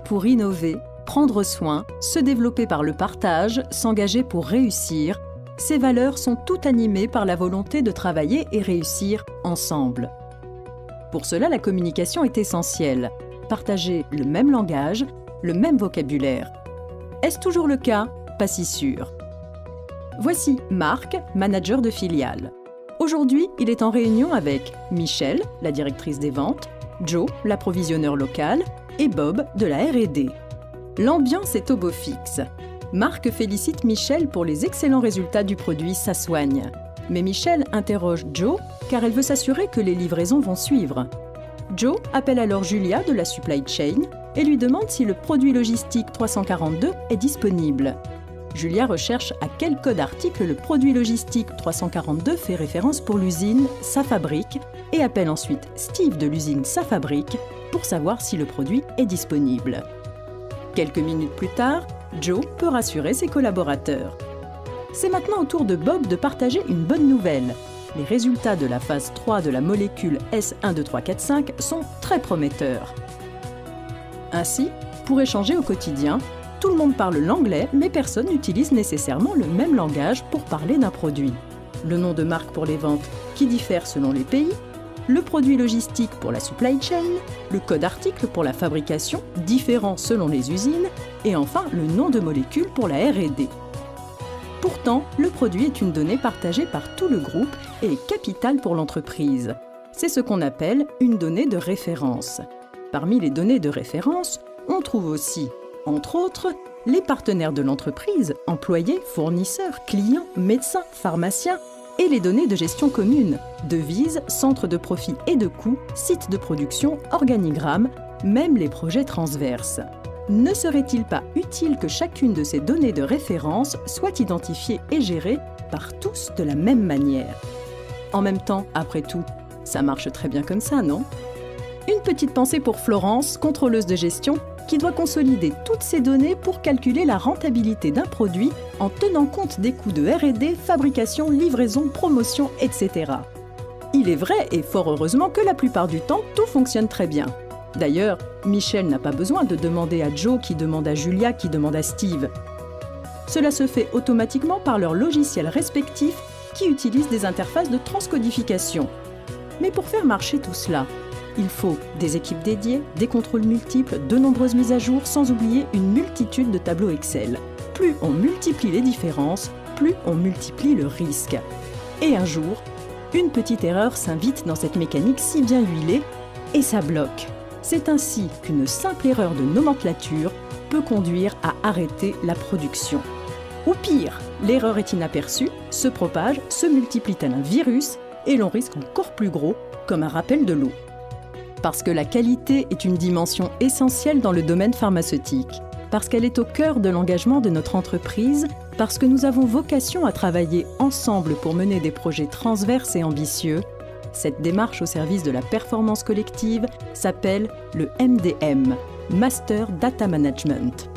pour innover, prendre soin, se développer par le partage, s'engager pour réussir, ces valeurs sont toutes animées par la volonté de travailler et réussir ensemble. Pour cela, la communication est essentielle. Partager le même langage, le même vocabulaire. Est-ce toujours le cas? Pas si sûr. Voici Marc, manager de filiale. Aujourd'hui, il est en réunion avec Michel, la directrice des ventes, Joe, l'approvisionneur local, et Bob de la R&D. L'ambiance est au beau fixe. Marc félicite Michel pour les excellents résultats du produit Ça Soigne. Mais Michel interroge Joe car elle veut s'assurer que les livraisons vont suivre. Joe appelle alors Julia de la supply chain et lui demande si le produit logistique 342 est disponible. Julia recherche à quel code article le produit logistique 342 fait référence pour l'usine Sa Fabrique et appelle ensuite Steve de l'usine Sa Fabrique pour savoir si le produit est disponible. Quelques minutes plus tard, Joe peut rassurer ses collaborateurs. C'est maintenant au tour de Bob de partager une bonne nouvelle. Les résultats de la phase 3 de la molécule S12345 sont très prometteurs. Ainsi, pour échanger au quotidien, tout le monde parle l'anglais, mais personne n'utilise nécessairement le même langage pour parler d'un produit. Le nom de marque pour les ventes qui diffère selon les pays, le produit logistique pour la supply chain, le code article pour la fabrication, différent selon les usines, et enfin le nom de molécule pour la R&D. Pourtant, le produit est une donnée partagée par tout le groupe et est capitale pour l'entreprise. C'est ce qu'on appelle une donnée de référence. Parmi les données de référence, on trouve aussi, entre autres, les partenaires de l'entreprise, employés, fournisseurs, clients, médecins, pharmaciens, et les données de gestion commune, devises, centres de profit et de coûts, sites de production, organigrammes, même les projets transverses. Ne serait-il pas utile que chacune de ces données de référence soit identifiée et gérée par tous de la même manière? En même temps, après tout, ça marche très bien comme ça, non? Une petite pensée pour Florence, contrôleuse de gestion, qui doit consolider toutes ces données pour calculer la rentabilité d'un produit en tenant compte des coûts de R&D, fabrication, livraison, promotion, etc. Il est vrai, et fort heureusement, que la plupart du temps, tout fonctionne très bien. D'ailleurs, Michel n'a pas besoin de demander à Joe qui demande à Julia qui demande à Steve. Cela se fait automatiquement par leurs logiciels respectifs qui utilisent des interfaces de transcodification. Mais pour faire marcher tout cela, il faut des équipes dédiées, des contrôles multiples, de nombreuses mises à jour, sans oublier une multitude de tableaux Excel. Plus on multiplie les différences, plus on multiplie le risque. Et un jour, une petite erreur s'invite dans cette mécanique si bien huilée et ça bloque. C'est ainsi qu'une simple erreur de nomenclature peut conduire à arrêter la production. Ou pire, l'erreur est inaperçue, se propage, se multiplie tel un virus et l'on risque encore plus gros, comme un rappel de l'eau. Parce que la qualité est une dimension essentielle dans le domaine pharmaceutique, parce qu'elle est au cœur de l'engagement de notre entreprise, parce que nous avons vocation à travailler ensemble pour mener des projets transverses et ambitieux, cette démarche au service de la performance collective s'appelle le MDM, Master Data Management.